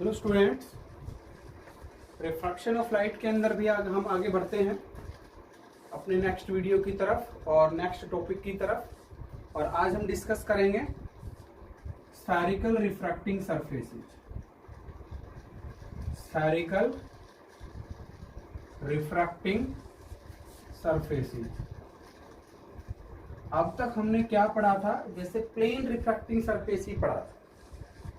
Hello students, refraction of light के अंदर भी आज हम आगे बढ़ते हैं अपने नेक्स्ट वीडियो की तरफ और नेक्स्ट टॉपिक की तरफ। और आज हम डिस्कस करेंगे spherical refracting surfaces. Spherical refracting surfaces. अब तक हमने क्या पढ़ा था? जैसे प्लेन रिफ्रैक्टिंग सरफेस ही पढ़ा था,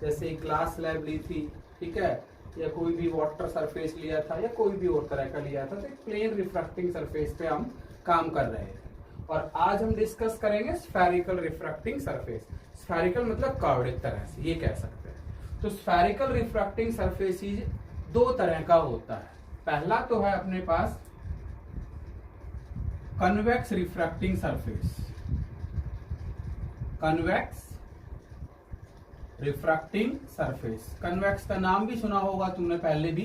जैसे ग्लास स्लैब ली थी, ठीक है, या कोई भी वाटर सरफेस लिया था या कोई भी और तरह का लिया था, तो एक प्लेन रिफ्रैक्टिंग सरफेस पे हम काम कर रहे हैं। और आज हम डिस्कस करेंगे स्फेरिकल रिफ्रैक्टिंग सरफेस। स्फेरिकल मतलब कर्व्ड एक तरह से ये कह सकते हैं। तो स्फेरिकल रिफ्रैक्टिंग सरफेस दो तरह का होता है। पहला तो है अपने पास convex refracting surface. Convex refracting surface. Convex का नाम भी सुना होगा तुमने पहले भी,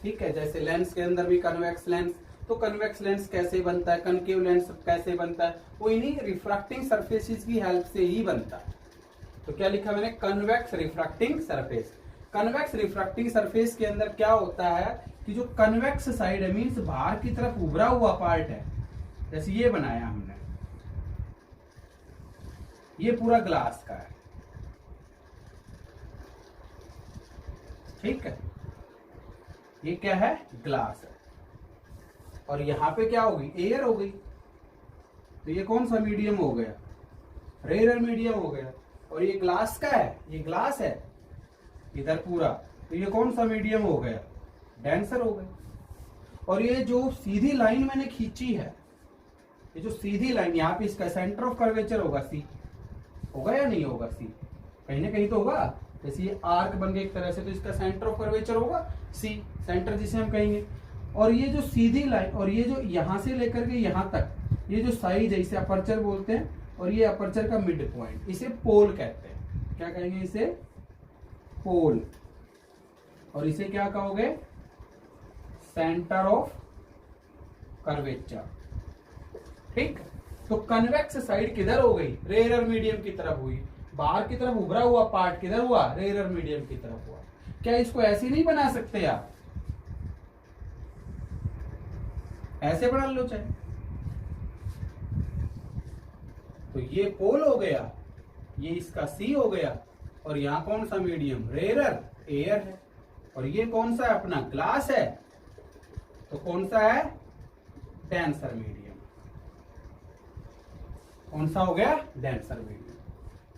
ठीक है। जैसे लेंस के अंदर भी कन्वेक्स लेंस, तो कन्वेक्स लेंस कैसे बनता है, कनकेव लेंस कैसे बनता है, वो इन्हीं रिफ्रैक्टिंग सरफेसेस की हेल्प से ही बनता है। तो क्या लिखा मैंने? Convex refracting surface. Convex refracting surface के अंदर क्या होता है कि जो कन्वेक्स साइड है, मीन्स बाहर की तरफ उभरा हुआ पार्ट है, जैसे ये बनाया हमने, ये पूरा ग्लास का है, ठीक है, ये क्या है? ग्लास है। और यहां पे क्या होगी? एयर हो गई। तो ये कौन सा मीडियम हो गया? रेयर मीडियम हो गया। और ये ग्लास का है, ये ग्लास है इधर पूरा, तो ये कौन सा मीडियम हो गया? डेंसर हो गया। और ये जो सीधी लाइन मैंने खींची है, ये जो सीधी लाइन, यहाँ पे इसका सेंटर ऑफ कर्वेचर होगा सी, होगा या नहीं होगा? सी कहीं ना कहीं तो होगा। जैसे ये आर्क बन गया एक तरह से, तो इसका सेंटर ऑफ कर्वेचर होगा सी, सेंटर जिसे हम कहेंगे। और ये जो सीधी लाइन, और ये जो यहां से लेकर के यहां तक, ये जो साइज है, इसे अपर्चर बोलते हैं। और ये अपर्चर का मिड पॉइंट, इसे पोल कहते हैं। क्या कहेंगे? इसे पोल। और इसे क्या कहोगे? सेंटर ऑफ कर्वेचर, ठीक। तो कन्वेक्स साइड किधर हो गई? रेयर मीडियम की तरफ हुई। बाहर की तरफ उभरा हुआ पार्ट किधर हुआ? रेयर मीडियम की तरफ हुआ। क्या इसको ऐसे नहीं बना सकते आप? ऐसे बना लो चाहे। तो ये पोल हो गया, ये इसका सी हो गया। और यहां कौन सा मीडियम? रेयर, एयर है। और ये कौन सा है? अपना ग्लास है। तो कौन सा है? Denser medium. कौन सा हो गया? Denser medium.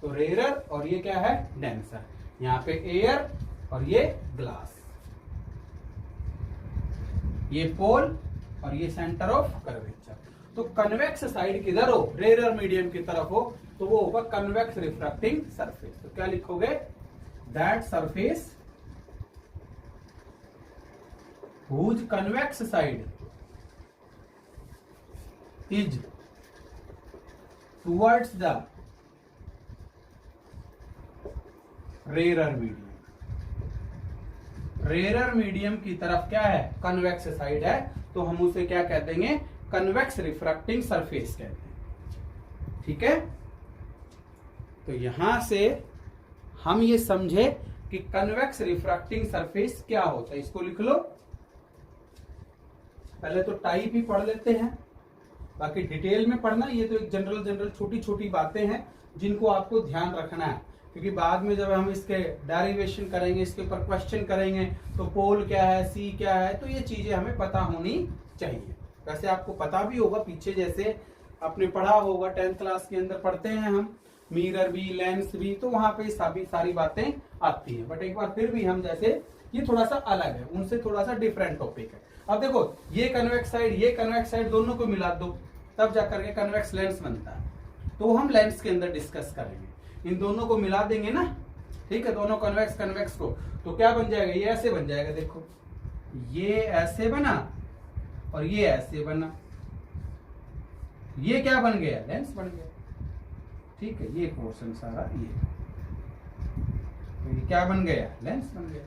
तो रेयर और ये क्या है? डेंसर। यहाँ पे एयर और ये ग्लास, ये पोल और ये सेंटर ऑफ कर्वेचर। तो कन्वेक्स साइड किधर हो? रेयर मीडियम की तरफ हो, तो वो होगा कन्वेक्स रिफ्रैक्टिंग सरफेस। तो क्या लिखोगे? That surface whose convex side is towards the rare medium. Rare medium की तरफ क्या है? कन्वेक्स साइड है, तो हम उसे क्या कह देंगे? कन्वेक्स रिफ्रैक्टिंग सरफेस कहते हैं, ठीक है। तो यहां से हम ये समझे कि कन्वेक्स रिफ्रैक्टिंग सरफेस क्या होता है। इसको लिख लो। पहले तो टाइप ही पढ़ लेते हैं, बाकी डिटेल में पढ़ना। ये तो एक जनरल छोटी छोटी बातें हैं जिनको आपको ध्यान रखना है, क्योंकि बाद में जब हम इसके डेरिवेशन करेंगे, इसके ऊपर क्वेश्चन करेंगे, तो पोल क्या है, सी क्या है, तो ये चीजें हमें पता होनी चाहिए। वैसे आपको पता भी होगा, पीछे जैसे आपने पढ़ा होगा 10th क्लास के अंदर पढ़ते हैं हम, मिरर भी, लेंस भी, तो वहां पे सभी सारी बातें आती हैं। बट एक बार फिर भी हम जैसे, ये थोड़ा सा अलग है, उनसे थोड़ा सा डिफरेंट टॉपिक है। अब देखो, ये कन्वेक्स साइड, ये कन्वेक्स साइड, दोनों को मिला दो, तब जाकर के कन्वेक्स लेंस बनता है। तो हम लेंस के अंदर डिस्कस करेंगे। इन दोनों को मिला देंगे ना, ठीक है, दोनों कन्वेक्स को, तो क्या बन जाएगा? ये ऐसे बन जाएगा। देखो, ये ऐसे बना और ये ऐसे बना, ये क्या बन गया? लेंस बन गया, ठीक है। ये पोर्शन सारा ये, तो ये क्या बन गया? लेंस बन गया।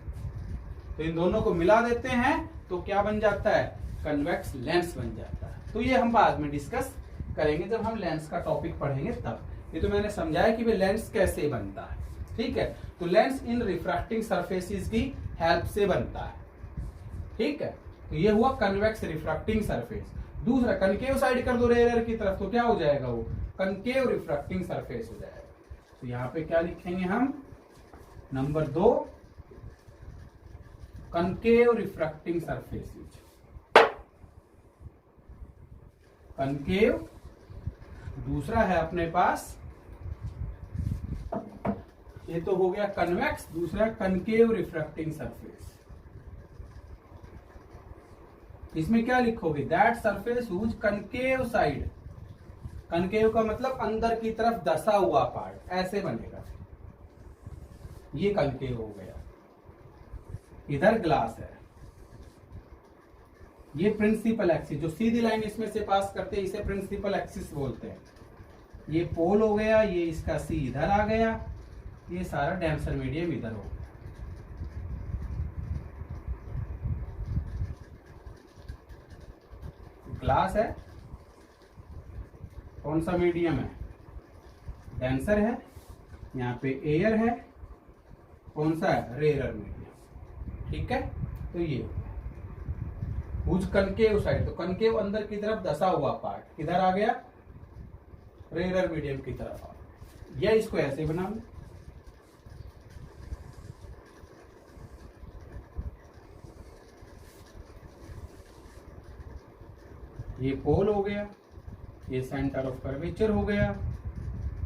तो इन दोनों को मिला देते हैं, तो क्या बन जाता है? कन्वेक्स लेंस बन जाता है। तो ये हम बाद में डिस्कस करेंगे जब हम लेंस का टॉपिक पढ़ेंगे तब। ये तो मैंने समझाया कि वे लेंस कैसे बनता है, ठीक है। तो लेंस इन रिफ्रैक्टिंग सरफेसेस की हेल्प से बनता है, ठीक है। तो ये हुआ कन्वेक्स रिफ्रैक्टिंग सरफेस। दूसरा कनकेव साइड कर दो रेयर की तरफ, तो क्या हो जाएगा, वो कनकेव रिफ्रैक्टिंग सरफेस हो जाएगा। तो यहां पे क्या लिखेंगे हम, number 2 concave refracting surfaces, concave. दूसरा है अपने पास, ये तो हो गया कन्वेक्स, दूसरा कनकेव रिफ्रैक्टिंग सरफेस। इसमें क्या लिखोगे, that surface whose concave side, concave का मतलब अंदर की तरफ दसा हुआ पार्ट, ऐसे बनेगा, ये कनकेव हो गया। इधर ग्लास है, ये प्रिंसिपल एक्सिस, जो सीधी लाइन इसमें से पास करते हैं इसे प्रिंसिपल एक्सिस बोलते हैं। ये पोल हो गया, ये इसका सी इधर आ गया, ये सारा डेंसर मीडियम इधर हो गया। ग्लास है, कौन सा मीडियम है, डेंसर है, यहाँ पे एयर है, कौन सा है, रेयर मीडियम, ठीक है। तो ये हुज कनकेव साइड, तो कनकेव अंदर की तरफ दसा हुआ पार्ट किधर आ गया, रेयर मीडियम की तरफ आ गया। या इसको ऐसे बना लो, ये पोल हो गया, ये सेंटर ऑफ कर्वेचर हो गया,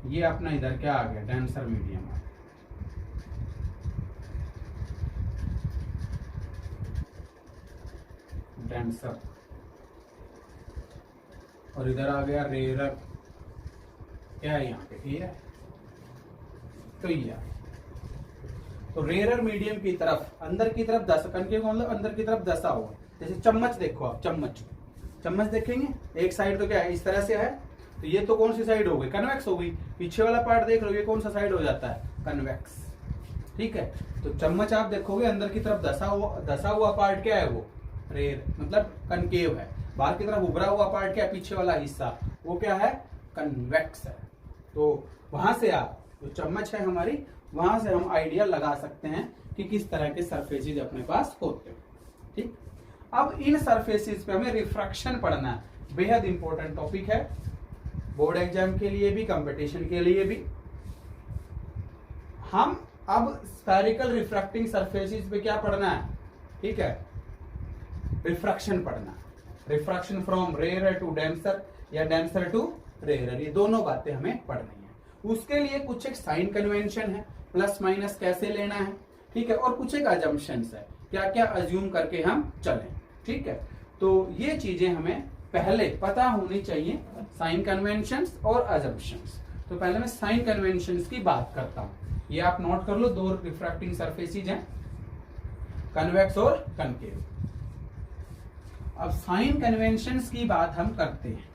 ये अपना इधर क्या आ गया, डेंसर मीडियम आ गया। डेंसर, और इधर आ गया रेयर, क्या है यहाँ पे, ये है, तो ये तो रेयर मीडियम की तरफ अंदर की तरफ दस, कनकेव का मतलब अंदर की तरफ दसा हुआ। जैसे चम्मच देखो आप, चम्मच देखेंगे, एक साइड तो क्या है, इस तरह से है, तो ये तो कौन सी साइड हो गई, कन्वेक्स हो गई। पीछे वाला पार्ट देख लो, ये कौन सा साइड हो जाता है, कन्वेक्स, ठीक है। तो चम्मच आप देखोगे अंदर की तरफ दसा हुआ पार्ट क्या है, वो रेयर मतलब कनकेव है। बाहर की तरफ उभरा हुआ पार्ट क्या है, पीछे वाला हिस्सा, वो क्या है, कन्वेक्स है। तो वहां से आप, जो चम्मच है हमारी, वहां से हम आइडिया लगा सकते हैं कि किस तरह के सरफेसेज अपने पास होते हैं, ठीक। अब इन सरफेसेस पे हमें रिफ्रैक्शन पढ़ना है, बेहद इंपॉर्टेंट टॉपिक है, बोर्ड एग्जाम के लिए भी, कंपटीशन के लिए भी। हम अब स्फेरिकल रिफ्रैक्टिंग सरफेसेस पे क्या पढ़ना है, ठीक है, रिफ्रैक्शन पढ़ना, refraction from rare to denser या डेंसर टू रेयर, ये दोनों बातें हमें पढ़नी है। उसके लिए कुछ एक साइन कन्वेंशन है, प्लस माइनस कैसे लेना है, ठीक है, और कुछ एक अजम्पशंस है, क्या क्या अज्यूम करके हम चलें, ठीक है। तो ये चीजें हमें पहले पता होनी चाहिए, साइन कन्वेंशंस और अजम्पशंस। तो पहले मैं साइन कन्वेंशंस की बात करता हूं, ये आप नोट कर लो, दो रिफ्रैक्टिंग सरफेसेज हैं, कन्वेक्स और कनकेव। अब साइन कन्वेंशंस की बात हम करते हैं।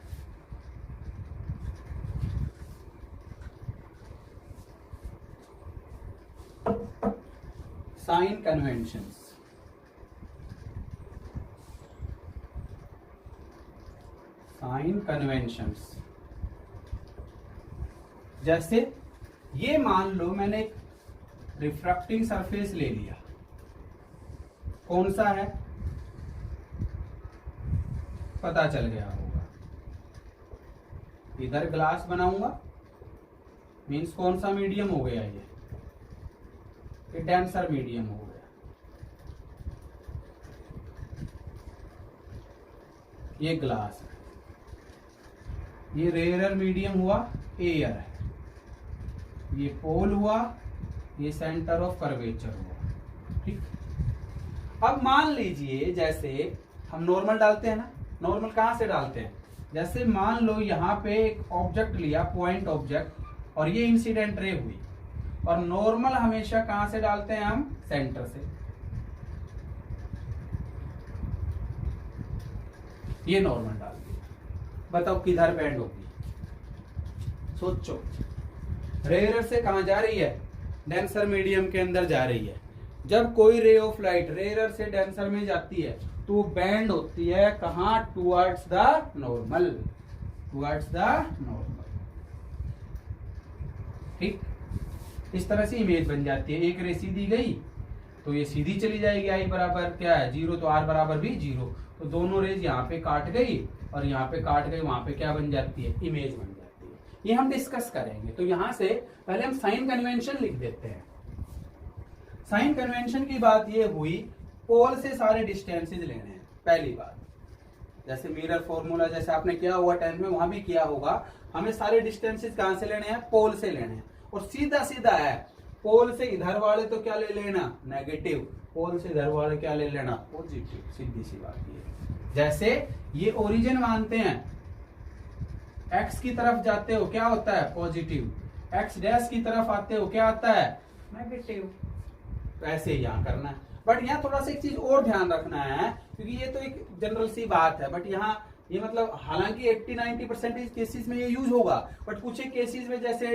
साइन कन्वेंशंस, साइन कन्वेंशंस, जैसे ये मान लो मैंने एक रिफ्रैक्टिंग सरफेस ले लिया, कौन सा है, पता चल गया होगा, इधर ग्लास बनाऊंगा, मीन्स कौन सा मीडियम हो गया, ये डेंसर मीडियम हो गया। ये ग्लास है, ये रेयर मीडियम हुआ, एयर है, ये पोल हुआ, ये सेंटर ऑफ कर्वेचर हुआ, ठीक। अब मान लीजिए जैसे हम नॉर्मल डालते हैं ना, नॉर्मल कहां से डालते हैं, जैसे मान लो यहां पे एक ऑब्जेक्ट लिया, पॉइंट ऑब्जेक्ट, और ये इंसिडेंट रे हुई, और नॉर्मल हमेशा कहां से डालते हैं हम, सेंटर से। ये नॉर्मल डाल दिया, बताओ किधर बैंड होगी, सोचो। रेयर से कहां जा रही है, डेंसर मीडियम के अंदर जा रही है। जब कोई रे ऑफ लाइट रेयर से डेंसर में जाती है तो बैंड होती है कहां, towards the normal, towards the normal, ठीक। इस तरह से इमेज बन जाती है। एक रे सीधी गई तो ये सीधी चली जाएगी, आई बराबर क्या है 0, तो आर बराबर भी 0, तो दोनों रेज यहाँ पे काट गई और यहाँ पे काट गई, वहां पे क्या बन जाती है, इमेज बन जाती है। ये हम डिस्कस करेंगे। तो यहाँ से पहले हम साइन कन्वेंशन लिख देते हैं। साइन कन्वेंशन की बात ये हुई, पोल से सारे डिस्टेंसेज लेने हैं। पहली बात, जैसे मिरर फॉर्मूला जैसे आपने किया हुआ 10th में, वहां भी किया होगा, हमें सारे डिस्टेंसेज कहां से लेने हैं, पोल से लेने हैं। और सीधा सीधा है, पोल से इधर वाले तो क्या ले लेना, नेगेटिव, पोल से इधर वाले क्या ले लेना, पॉजिटिव। सीधी सी बात ये। जैसे ये ओरिजिन मानते हैं, एक्स की तरफ जाते हो क्या होता है, पॉजिटिव, एक्स डैश की तरफ आते हो क्या आता है, नेगेटिव। तो ऐसे ही यहाँ करना है। बट यहाँ थोड़ा सा एक चीज और ध्यान रखना है, क्योंकि ये तो एक जनरल सी बात है, बट यहाँ ये मतलब हालांकि 80-90% केसेस में ये यूज होगा, बट कुछ एक केसेस में जैसे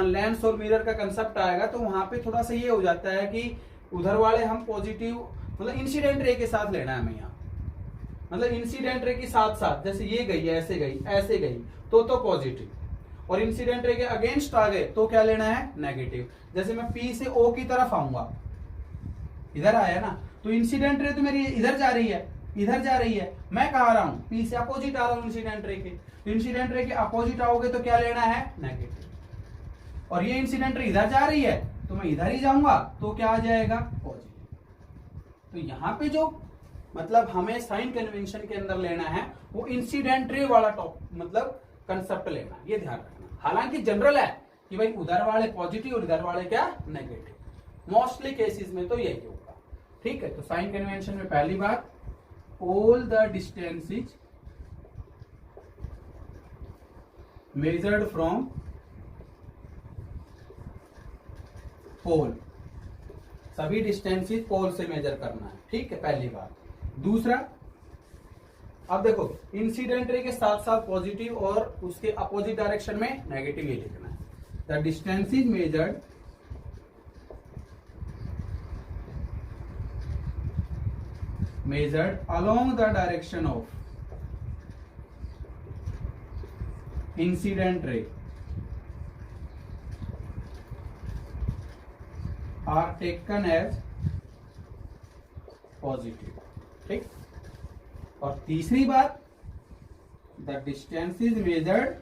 लेंस और मिरर का कंसेप्ट आएगा तो वहां पे थोड़ा सा ये हो जाता है कि उधर वाले हम पॉजिटिव, मतलब इंसिडेंट रे के साथ लेना है हमें यहाँ, मतलब इंसिडेंट रे के साथ साथ, जैसे ये गई ऐसे गई तो पॉजिटिव, और इंसिडेंट रे के अगेंस्ट आ गए तो क्या लेना है, नेगेटिव। जैसे मैं पी से ओ की तरफ आऊंगा, इधर आया ना, तो इंसिडेंट रे तो मेरी इधर जा रही है, इधर जा रही है, मैं कहा रहा हूं, पी से अपोजिट आ रहा हूं इंसिडेंट रे के, तो इंसिडेंट रे के अपोजिट आओगे तो क्या लेना है, नेगेटिव। और ये इंसिडेंट रे इधर जा रही है तो मैं इधर ही जाऊंगा तो क्या आ जाएगा, पॉजिटिव। तो यहां पे जो मतलब हमें साइन कन्वेंशन के अंदर लेना है वो इंसिडेंट रे वाला मतलब कंसेप्ट लेना, ये ध्यान रखना। हालांकि जनरल है कि भाई उधर वाले पॉजिटिव और इधर वाले क्या, नेगेटिव। मोस्टली केसेस में तो यही होगा। ठीक है, तो साइन कन्वेंशन में पहली बात, all the distances measured from pole, सभी डिस्टेंसेस पोल से मेजर करना है। ठीक है, पहली बात। दूसरा, अब देखो इंसिडेंट रे के साथ साथ पॉजिटिव और उसके अपोजिट डायरेक्शन में नेगेटिव ये लिखना है। The distances measured along the direction of incident ray are taken as positive। ठीक, और तीसरी बात, the distance is measured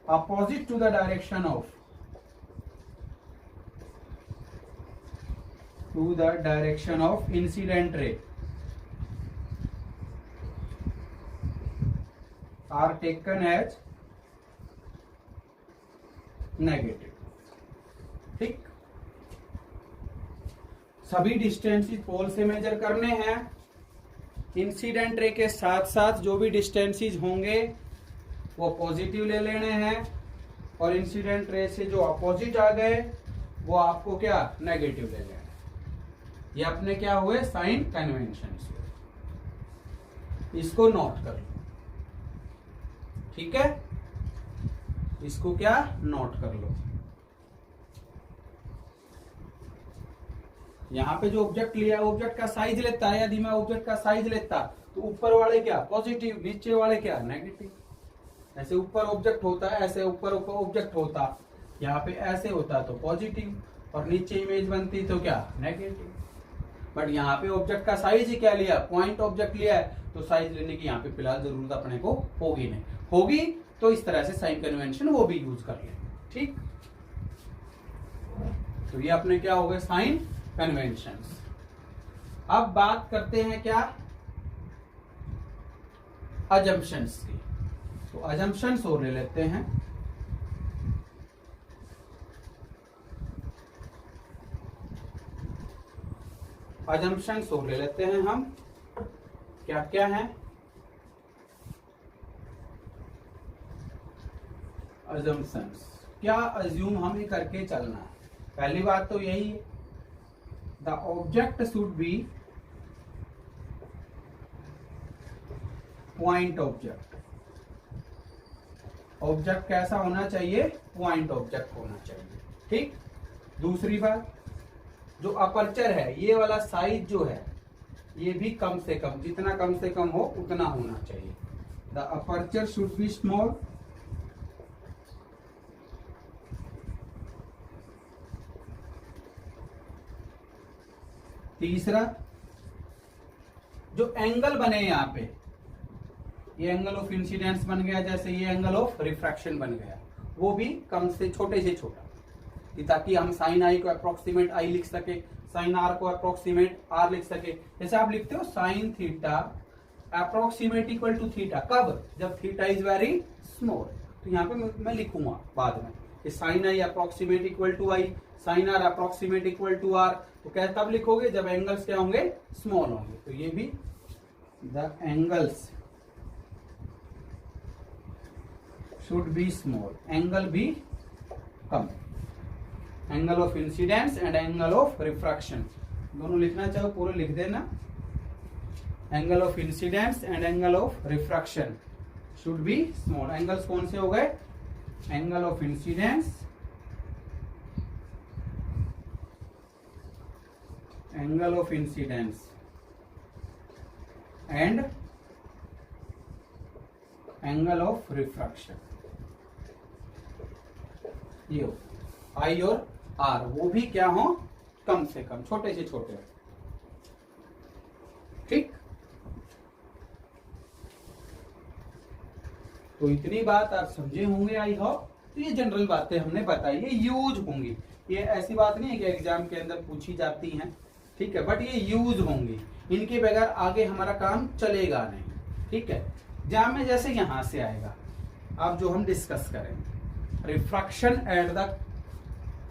opposite to the direction of incident ray are taken as negative। ठीक, सभी डिस्टेंसेस पोल से मेजर करने हैं। इंसिडेंट रे के साथ साथ जो भी डिस्टेंसेस होंगे वो पॉजिटिव ले लेने हैं, और इंसिडेंट रे से जो अपोजिट आ गए वो आपको क्या, नेगेटिव ले लेना। ये अपने क्या हुए, साइन कन्वेंशन। इसको नोट कर लो। ठीक है, इसको क्या, नोट कर लो। यहां पे जो ऑब्जेक्ट लिया, ऑब्जेक्ट का साइज लेता है, यदि मैं ऑब्जेक्ट का साइज लेता तो ऊपर वाले क्या, पॉजिटिव, नीचे वाले क्या, नेगेटिव। ऐसे ऊपर ऑब्जेक्ट होता है, ऐसे ऊपर ऑब्जेक्ट होता, यहाँ पे ऐसे होता तो पॉजिटिव, और नीचे इमेज बनती तो क्या, नेगेटिव। बट यहाँ पे ऑब्जेक्ट का साइज ही क्या लिया, पॉइंट ऑब्जेक्ट लिया है, तो साइज लेने की यहाँ पे फिलहाल जरूरत अपने को होगी नहीं। होगी तो इस तरह से साइन कन्वेंशन वो भी यूज कर ले। ठीक, तो ये अपने क्या हो गए, साइन कन्वेंशंस। अब बात करते हैं क्या, अजम्पशंस की। तो अजम्पशंस और ले लेते हैं। अजम्पशंस और ले लेते हैं हम, क्या क्या है अजम्पशंस, क्या अज्यूम हमें करके चलना है। पहली बात तो यही है, the object should be point object. Object कैसा होना चाहिए, पॉइंट ऑब्जेक्ट होना चाहिए। ठीक, दूसरी बात, जो अपर्चर है, ये वाला साइज जो है, ये भी कम से कम, जितना कम से कम हो उतना होना चाहिए। The aperture should be small तीसरा, जो एंगल बने यहाँ पे, ये एंगल ऑफ इंसिडेंस बन गया, जैसे ये एंगल ऑफ रिफ्रैक्शन बन गया, वो भी कम से छोटा, ताकि हम साइन आई को अप्रोक्सीमेट आई लिख सके, साइन आर को अप्रोक्सीमेट आर लिख सके। जैसे आप लिखते हो sine theta approximate equal to theta, कब? जब थीटा इज वेरी स्मॉल। तो यहाँ पे मैं लिखूंगा बाद में कि sine i approximate equal to i, sine r approximate equal to r. तो क्या तब लिखोगे जब एंगल्स क्या होंगे? स्मॉल होंगे। तो ये भी the angles should be small, angle भी कम, angle of incidence and angle of refraction दोनों लिखना चाहो पूरे लिख देना। Angle of incidence and angle of refraction should be small. Angles कौन से हो गए? Angle of incidence, angle of incidence and angle of refraction. ये हो आई और आर, वो भी क्या हो? कम से कम, छोटे से छोटे। ठीक, तो इतनी बात आप समझे होंगे आई होप। तो ये जनरल बातें हमने बताई, ये यूज होंगी, ये ऐसी बात नहीं है कि एग्जाम के अंदर पूछी जाती हैं, ठीक है, बट ये यूज होंगी, इनके बगैर आगे हमारा काम चलेगा नहीं। ठीक है, एग्जाम में जैसे यहां से आएगा, अब जो हम डिस्कस करेंगे refraction at the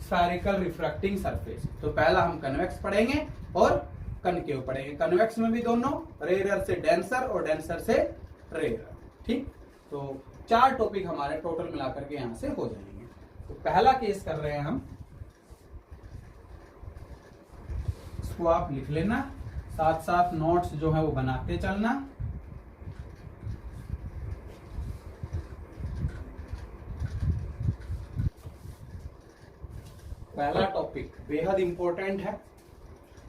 spherical refracting surface. तो पहला हम कन्वेक्स पढ़ेंगे और कनकेव पढ़ेंगे। कन्वेक्स में भी दोनों, रेयर से डेंसर और डेंसर से रेयर। ठीक, तो 4 टॉपिक हमारे टोटल मिलाकर के यहां से हो जाएंगे। तो पहला केस कर रहे हैं हम, इसको आप लिख लेना, साथ साथ नोट्स जो है वो बनाते चलना। पहला टॉपिक बेहद इंपॉर्टेंट है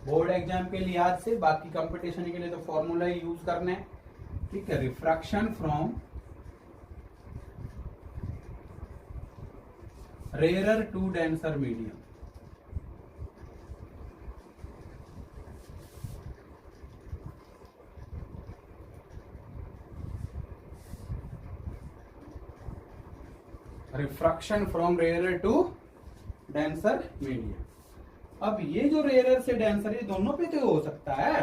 बोर्ड एग्जाम के लिहाज से, बाकी कंपटीशन के लिए तो फॉर्मूला ही यूज करने हैं। ठीक है, refraction from rare to denser medium. Refraction from rare to denser medium. अब ये जो रेयर से डेंसर, ये दोनों पे तो हो सकता है,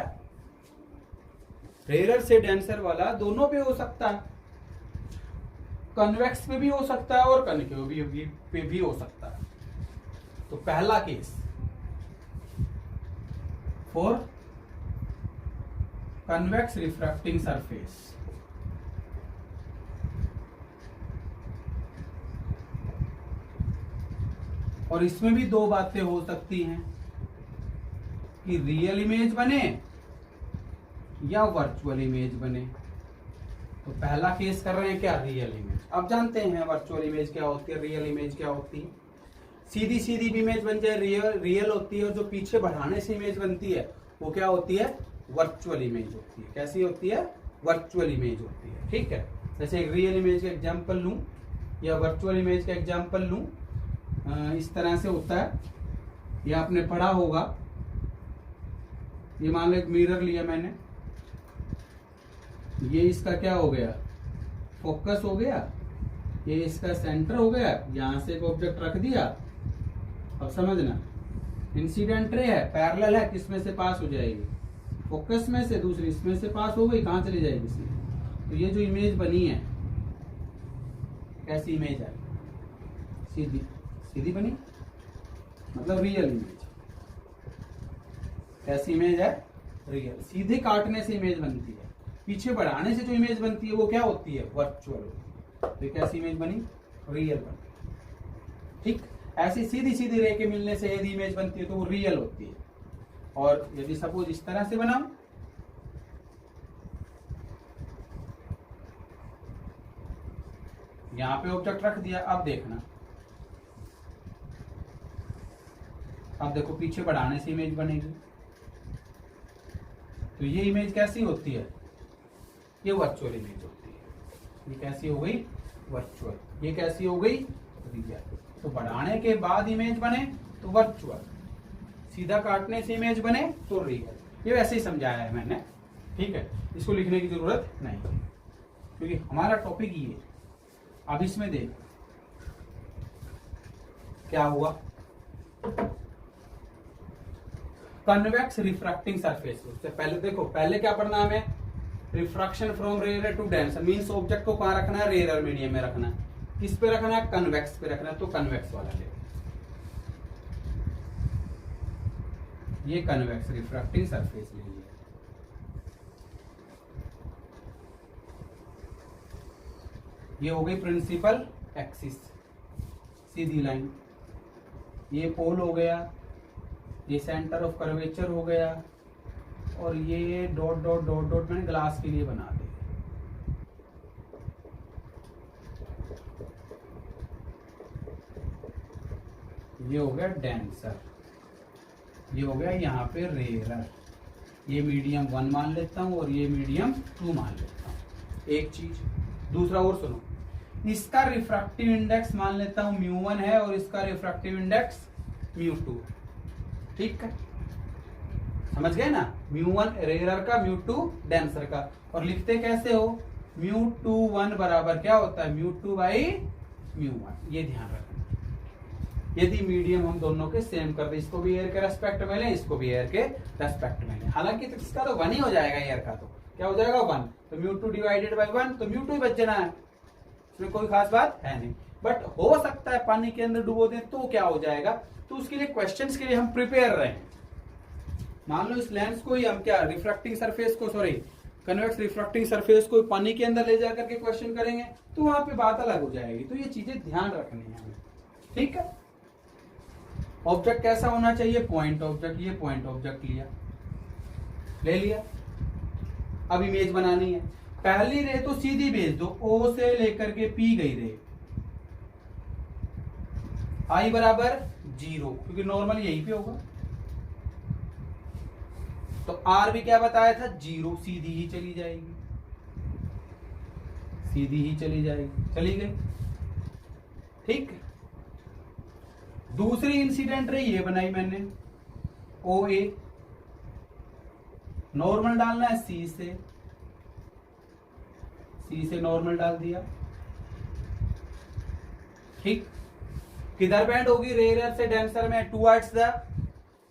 रेयर से डेंसर वाला दोनों पे हो सकता है, कन्वेक्स पे भी हो सकता है और कनकेव पे भी हो सकता है। तो पहला case for convex refracting surface, और इसमें भी 2 बातें हो सकती हैं कि रियल इमेज बने या वर्चुअल इमेज बने। तो पहला केस कर रहे हैं क्या? Real image. अब जानते हैं वर्चुअल इमेज क्या होती है, रियल इमेज क्या होती है। सीधी सीधी भी इमेज बन जाए रियल होती है, और जो पीछे बढ़ाने से इमेज बनती है वो क्या होती है? वर्चुअल इमेज होती है। कैसी होती है? वर्चुअल इमेज होती है। ठीक है, जैसे एक रियल इमेज का एग्जाम्पल लूं या वर्चुअल इमेज का एग्जाम्पल लूं, इस तरह से होता है, ये आपने पढ़ा होगा। ये मान लो एक मिरर लिया मैंने, ये इसका क्या हो गया? फोकस हो गया, ये इसका सेंटर हो गया, यहां से एक ऑब्जेक्ट रख दिया। अब समझना, इंसिडेंट रे है, पैरेलल है, किसमें से पास हो जाएगी? फोकस में से, दूसरी इसमें से पास हो गई, कहां चली जाएगी इसमें? तो ये जो इमेज बनी है, कैसी इमेज है? सीधी सीधी बनी, मतलब रियल इमेज। कैसी इमेज है? रियल। सीधे काटने से इमेज बनती है, पीछे बढ़ाने से जो इमेज बनती है वो क्या होती है? वर्चुअल। तो कैसी इमेज बनी? रियल बनी। ठीक, ऐसी सीधी सीधी रे के मिलने से यदि इमेज बनती है तो वो रियल होती है। और यदि सपोज इस तरह से बनाऊं, यहां पे ऑब्जेक्ट रख दिया, अब देखना, अब देखो पीछे बढ़ाने से इमेज बनेगी। तो ये इमेज कैसी होती है? ये वर्चुअल इमेज होती है। ये कैसी हो गई? वर्चुअल। ये कैसी हो गई? रियल। तो बढ़ाने के बाद इमेज बने तो वर्चुअल, सीधा काटने से इमेज बने तो रियल। ये वैसे ही समझाया है मैंने, ठीक है, इसको लिखने की जरूरत नहीं क्योंकि हमारा टॉपिक ये है। अब इसमें देख क्या हुआ, कन्वेक्स रिफ्रैक्टिंग सरफेस। उससे पहले देखो, पहले क्या पढ़ना हमें, refraction from rare to denser, means object को कहां रखना है, रेयर मीडियम में रखना है। किस पे रखना है, कन्वेक्स पे रखना है, तो कन्वेक्स वाला ले, ये कन्वेक्स रिफ्रैक्टिंग सरफेस ले लिया। ये हो गई प्रिंसिपल एक्सिस, सीधी लाइन, ये पोल हो गया, ये सेंटर ऑफ कर्वेचर हो गया, और ये डॉट डॉट डॉट डॉट मैंने ग्लास के लिए बना दिया। ये हो गया डेंसर, ये हो गया यहाँ पे रेयरर। ये मीडियम 1 मान लेता हूं और ये मीडियम 2 मान लेता हूं, एक चीज। दूसरा और सुनो, इसका रिफ्रैक्टिव इंडेक्स मान लेता हूं μ1 है और इसका रिफ्रैक्टिव इंडेक्स μ2, ठीक है, समझ गए ना, μ1 रेयरर का, μ2 डेंसर का। और लिखते कैसे हो, μ21 बराबर क्या होता है, μ2/μ1। ये ध्यान रखना, यदि मीडियम हम दोनों के सेम कर दे, इसको भी एयर के रेस्पेक्ट में लें, इसको भी एयर के रेस्पेक्ट में लें, हालांकि इसका तो 1 ही हो जाएगा, एयर का तो क्या हो जाएगा 1, तो μ2 डिवाइडेड बाय 1, तो μ2 ही बच जाना है, इसमें कोई खास बात है नहीं। बट हो सकता है पानी के अंदर डुबो दें तो क्या हो जाएगा, तो उसके लिए क्वेश्चंस के लिए हम प्रिपेयर रहे। मान लो इस लेंस को ही हम क्या रिफ्रैक्टिंग सरफेस को, सॉरी कन्वेक्स रिफ्रैक्टिंग सरफेस को पानी के अंदर ले जाकर के क्वेश्चन करेंगे तो वहां पे बात अलग हो जाएगी। तो ये चीजें ध्यान रखनी है हमें, ठीक है। ऑब्जेक्ट कैसा होना चाहिए, पॉइंट ऑब्जेक्ट, ये पॉइंट ऑब्जेक्ट लिया, ले लिया। अब इमेज बनानी है, पहली रे तो सीधी भेज दो, ओ से लेकर के पी गई रे, आई बराबर 0, क्योंकि नॉर्मल यहीं पे होगा। तो आर भी क्या बताया था, 0, सीधी ही चली जाएगी, सीधी ही चली जाएगी, चली गई, ठीक। दूसरी इंसिडेंट रे ये बनाई मैंने, ओ ए, नॉर्मल डालना है सी से नॉर्मल डाल दिया, ठीक। किधर बैंड होगी, रेयर से डेंसर में, towards the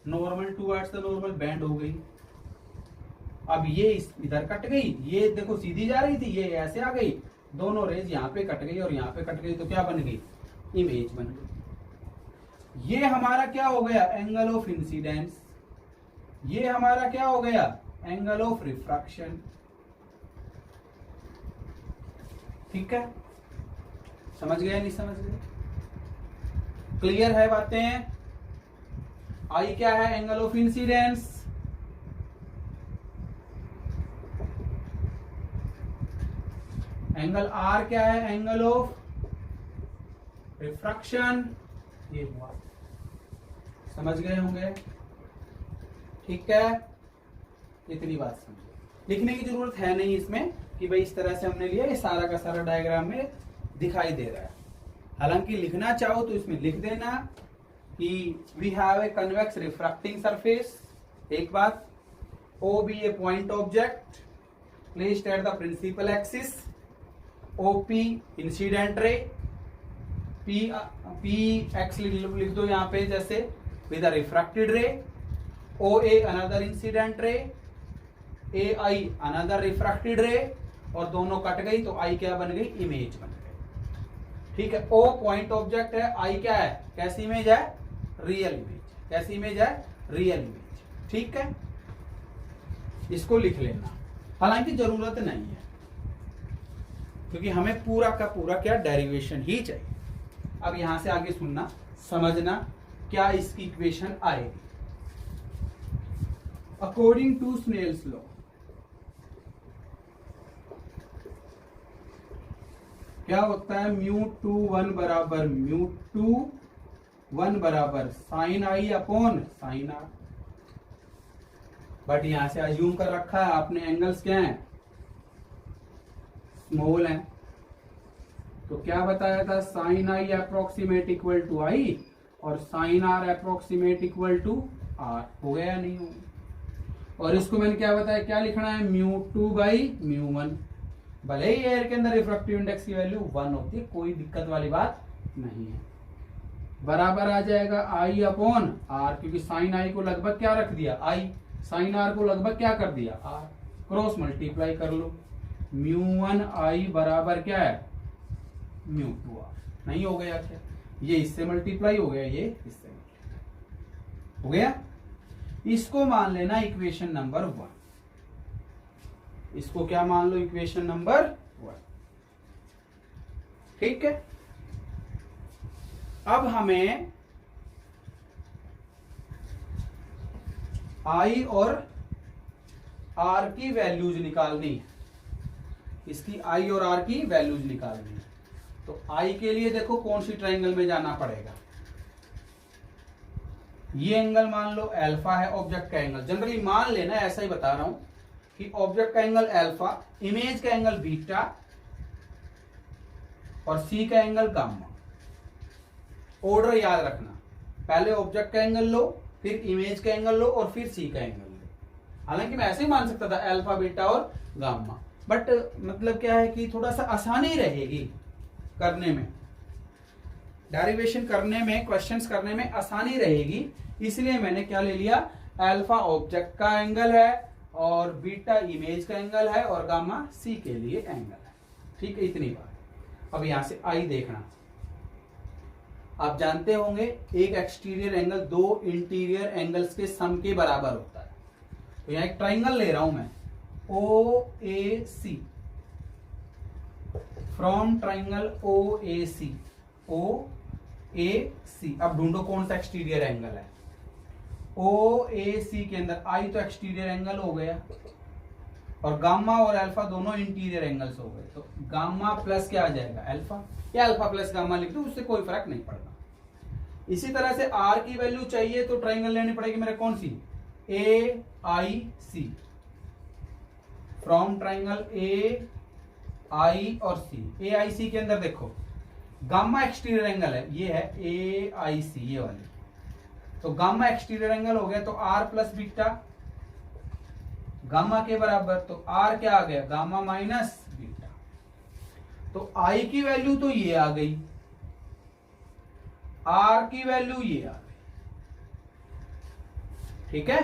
normal, towards the normal band हो गई। अब ये इधर कट गई, ये देखो सीधी जा रही थी, ये ऐसे आ गई, दोनों रेज यहाँ पे कट गई और यहाँ पे कट गई, तो क्या बन गई, इमेज बन गई। ये हमारा क्या हो गया, एंगल ऑफ इंसिडेंस, ये हमारा क्या हो गया, एंगल ऑफ रिफ्रैक्शन, ठीक है। समझ गए नहीं समझ गए, क्लियर है बातें। आई क्या है, angle of incidence, angle r क्या है, एंगल ऑफ रिफ्रैक्शन, ये हुआ, समझ गए होंगे, ठीक है। इतनी बात समझो, लिखने की जरूरत है नहीं इसमें कि भाई इस तरह से हमने लिया, ये सारा का सारा डायग्राम में दिखाई दे रहा है। हालांकि लिखना चाहो तो इसमें लिख देना कि we have a convex refracting surface, एक बात, O be a point object placed at the principal axis, OP incident ray, P X लिख दो यहाँ पे जैसे विद अ रिफ्रैक्टेड रे, ओ a another incident ray, A I another refracted रे, और दोनों कट गई तो आई क्या बन गई, इमेज बन गई, ठीक है। ओ पॉइंट ऑब्जेक्ट है, आई क्या है, कैसी इमेज है, रियल इमेज, कैसी इमेज है, रियल इमेज, ठीक है। इसको लिख लेना, हालांकि जरूरत नहीं है क्योंकि हमें पूरा का पूरा क्या डेरिवेशन ही चाहिए। अब यहां से आगे सुनना, समझना क्या इसकी इक्वेशन आएगी। अकॉर्डिंग टू स्नेल्स लॉ, क्या होता है, μ21 बराबर μ21 बराबर sine i upon sine r. But यहां से अज्यूम कर रखा है आपने, एंगल्स क्या हैं, स्मॉल है, तो क्या बताया था, sine i approximate equal to i और sine r approximate equal to r हो गया या नहीं हो गया। और इसको मैंने क्या बताया, क्या लिखना है, μ2 बाई μ1। भले ही एयर के अंदर रिफ्रैक्टिव इंडेक्स की वैल्यू 1 होती है, कोई दिक्कत वाली बात नहीं है। बराबर आ जाएगा आई अपॉन आर, क्योंकि साइन आई को लगभग क्या रख दिया, आई, साइन आर को लगभग क्या कर दिया, आर, क्रॉस मल्टीप्लाई कर लो। μ1 आई बराबर क्या है, μ2 आर। नहीं हो गया क्या, ये इससे मल्टीप्लाई हो गया, ये इससे मल्टीप्लाई हो गया। इसको मान लेना इक्वेशन नंबर 1। इसको क्या मान लो, इक्वेशन नंबर 1। ठीक है। अब हमें आई और आर की वैल्यूज निकालनी है। इसकी आई और आर की वैल्यूज निकालनी है। तो आई के लिए देखो कौन सी ट्रायंगल में जाना पड़ेगा। ये एंगल मान लो अल्फा है, ऑब्जेक्ट का एंगल। जनरली मान लेना, ऐसा ही बता रहा हूं कि ऑब्जेक्ट का एंगल अल्फा, इमेज का एंगल बीटा और सी का एंगल गामा। ऑर्डर याद रखना, पहले ऑब्जेक्ट का एंगल लो, फिर इमेज का एंगल लो और फिर सी का एंगल लो। हालांकि मैं ऐसे ही मान सकता था अल्फा बीटा और गामा, बट मतलब क्या है कि थोड़ा सा आसानी रहेगी करने में, डेरिवेशन करने में, क्वेश्चंस करने में आसानी रहेगी। इसलिए मैंने क्या ले लिया, अल्फा ऑब्जेक्ट का एंगल है और बीटा इमेज का एंगल है और गामा सी के लिए एंगल है। ठीक है, इतनी बात। अब यहां से आई देखना, आप जानते होंगे एक एक्सटीरियर एंगल दो इंटीरियर एंगल्स के सम के बराबर होता है। तो यहां एक ट्राइंगल ले रहा हूं मैं, ओ ए सी, फ्रॉम ट्राइंगल ओ ए सी, ओ ए सी। अब ढूंढो कौन सा एक्सटीरियर एंगल है। ओ ए सी के अंदर आई तो एक्सटीरियर एंगल हो गया और गामा और अल्फा दोनों इंटीरियर एंगल्स हो गए। तो गामा प्लस क्या आ जाएगा, अल्फा, या अल्फा प्लस गामा लिख दो, उससे कोई फर्क नहीं पड़ता। इसी तरह से आर की वैल्यू चाहिए तो ट्राइंगल लेनी पड़ेगी मेरे, कौन सी, ए आई सी, फ्रॉम ट्राइंगल ए आई और सी। ए आई सी के अंदर देखो गामा एक्सटीरियर एंगल है, ये है ए आई सी, ये वाली। तो गामा एक्सटीरियर एंगल हो गया, तो आर प्लस बीटा गामा के बराबर। तो आर क्या आ गया, गामा माइनस बीटा। तो आई की वैल्यू तो ये आ गई, आर की वैल्यू ये आ गई। ठीक है।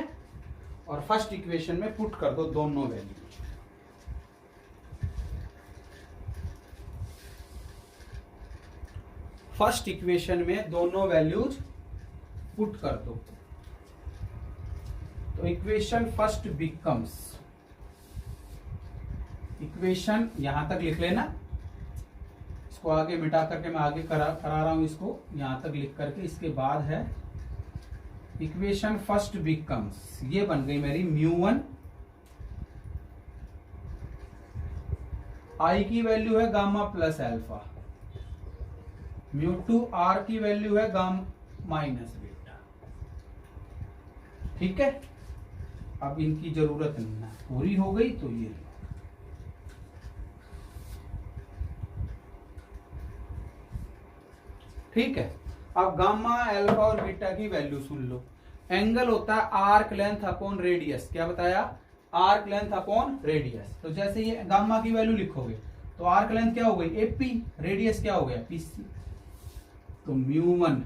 और फर्स्ट इक्वेशन में पुट कर दो दोनों वैल्यू। फर्स्ट इक्वेशन में दोनों वैल्यूज पुट कर दो। तो इक्वेशन फर्स्ट बिकम्स, इक्वेशन यहां तक लिख लेना, इसको आगे मिटा करके मैं आगे करा रहा हूं, इसको यहां तक लिख करके। इसके बाद है इक्वेशन फर्स्ट बिकम्स, ये बन गई मेरी μ1, आई की वैल्यू है गामा प्लस अल्फा, μ2 आर की वैल्यू है गामा माइनस बीटा। ठीक है। अब इनकी जरूरत नहीं है, पूरी हो गई तो ये ठीक है। अब गामा अल्फा और बीटा की वैल्यू सुन लो। एंगल होता है आर्क लेंथ अपॉन रेडियस, क्या बताया, आर्क लेंथ अपॉन रेडियस। तो जैसे ये गामा की वैल्यू लिखोगे तो आर्क लेंथ क्या हो गई, एपी, रेडियस क्या हो गया, पीसी। तो μ1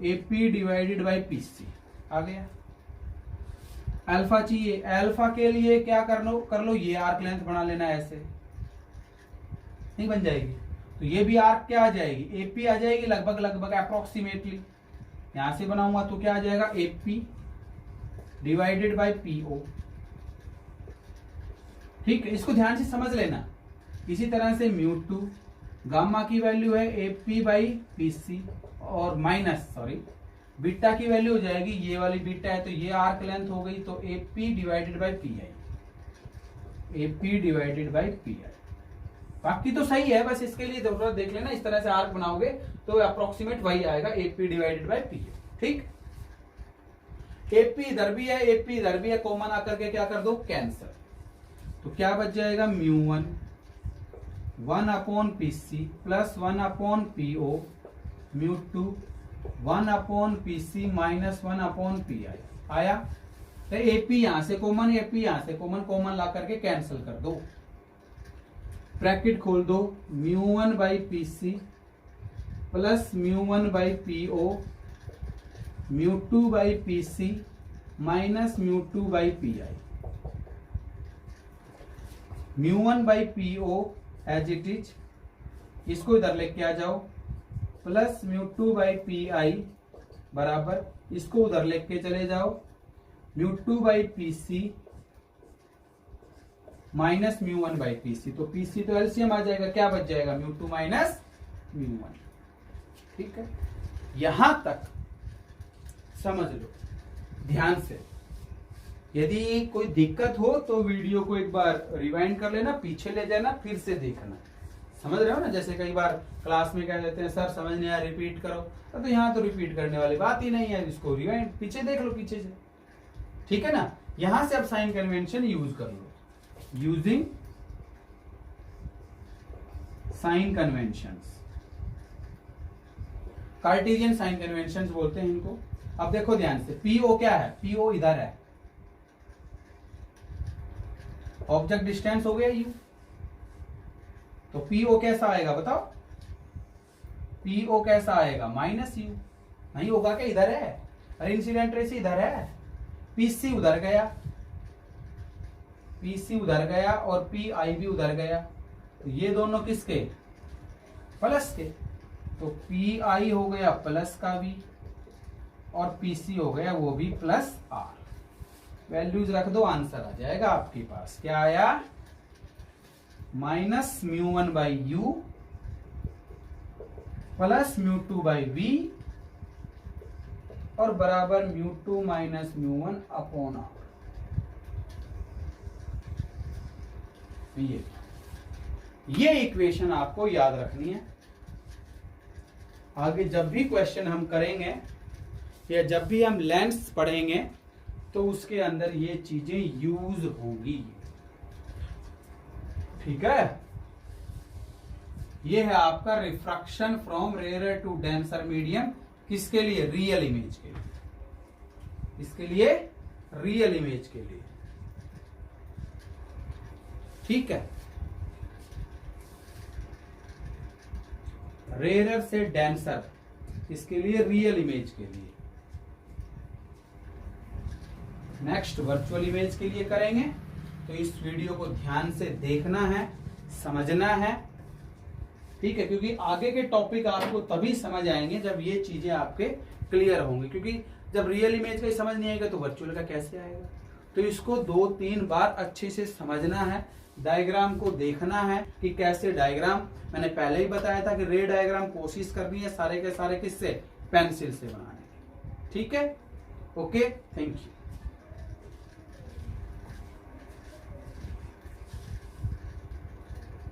एपी डिवाइडेड बाई पीसी आ गया। अल्फा चाहिए, अल्फा के लिए क्या कर लो ये आर्क लेंथ बना लेना, ऐसे नहीं बन जाएगी। तो ये भी आर्क क्या आ जाएगी, एपी आ जाएगी, लगभग अप्रोक्सीमेटली। यहां से बनाऊंगा तो क्या आ जाएगा, एपी डिवाइडेड बाई पीओ। ठीक है, इसको ध्यान से समझ लेना। इसी तरह से μ2 गामा की वैल्यू है एपी बाई पीसी और माइनस बीटा की वैल्यू हो जाएगी, ये वाली बीटा है तो ये आर्क लेंथ हो गई, तो AP divided by P I, AP divided by P I. बाकी तो सही है, बस इसके लिए जरूरत देख लेना, इस तरह से आर्क बनाओगे तो अप्रोक्सीमेट वही आएगा, AP divided by P I. ठीक, एपी इधर भी है, एपी इधर भी है, कॉमन आकर के क्या कर दो, कैंसर। तो क्या बच जाएगा, μ1 1 upon PC plus 1 upon PO, μ2 1/PC minus 1/PI आया। तो AP यहां से कॉमन, AP यहां से कॉमन, कॉमन ला करके कैंसिल कर दो, ब्रैकेट खोल दो, μ1/PC plus μ1/PO μ2/PC minus μ2/PI। μ1/PO as it is, इसको इधर लेके आ जाओ, प्लस μ2/PI बराबर, इसको उधर लेके चले जाओ, μ2/PC माइनस μ1/PC। तो PC तो एलसीएम आ जाएगा, क्या बच जाएगा, μ2 माइनस μ1। ठीक है, यहां तक समझ लो ध्यान से। यदि कोई दिक्कत हो तो वीडियो को एक बार रिवाइंड कर लेना, पीछे ले जाना, फिर से देखना। समझ रहे हो ना, जैसे कई बार क्लास में कह देते हैं सर समझ नहीं आया रिपीट करो, तो यहाँ तो रिपीट करने वाली बात ही नहीं है, इसको रिवाइंड पीछे देख लो, पीछे से। ठीक है ना, यहां से अब साइन कन्वेंशन यूज कर लो, using sign conventions, Cartesian sign conventions बोलते हैं इनको। अब देखो ध्यान से, पीओ क्या है, पीओ इधर है, ऑब्जेक्ट डिस्टेंस हो गया यू, तो पीओ कैसा आएगा बताओ, पीओ कैसा आएगा, माइनस यू, नहीं होगा क्या, इधर है, अरे इंसिडेंट रेस इधर है, पीसी उधर गया, पीसी उधर गया और पीआई भी उधर गया, तो ये दोनों किसके, प्लस के, तो पीआई हो गया प्लस का भी और पीसी हो गया वो भी प्लस आर। वैल्यूज रख दो, आंसर आ जाएगा आपके पास, क्या आया, माइनस μ1/U प्लस μ2/V और बराबर μ2 माइनस μ1/R। ये इक्वेशन आपको याद रखनी है, आगे जब भी क्वेश्चन हम करेंगे या जब भी हम लेंथ्स पढ़ेंगे तो उसके अंदर ये चीजें यूज होंगी। ठीक है, ये है आपका refraction from rare to denser medium, किसके लिए, रियल इमेज के लिए, इसके लिए रियल इमेज के लिए। ठीक है, रेयर से डेंसर, इसके लिए रियल इमेज के लिए। नेक्स्ट वर्चुअल इमेज के लिए करेंगे, तो इस वीडियो को ध्यान से देखना है, समझना है। ठीक है, क्योंकि आगे के टॉपिक आपको तभी समझ आएंगे जब ये चीजें आपके क्लियर होंगी, क्योंकि जब रियल इमेज का ही समझ नहीं आएगा तो वर्चुअल का कैसे आएगा। तो इसको 2-3 बार अच्छे से समझना है, डायग्राम को देखना है कि कैसे डायग्राम, मैंने पहले ही बताया था कि रे डायग्राम कोशिश करनी है सारे के सारे किससे, पेंसिल से बनाने की। ठीक है, ओके, थैंक यू।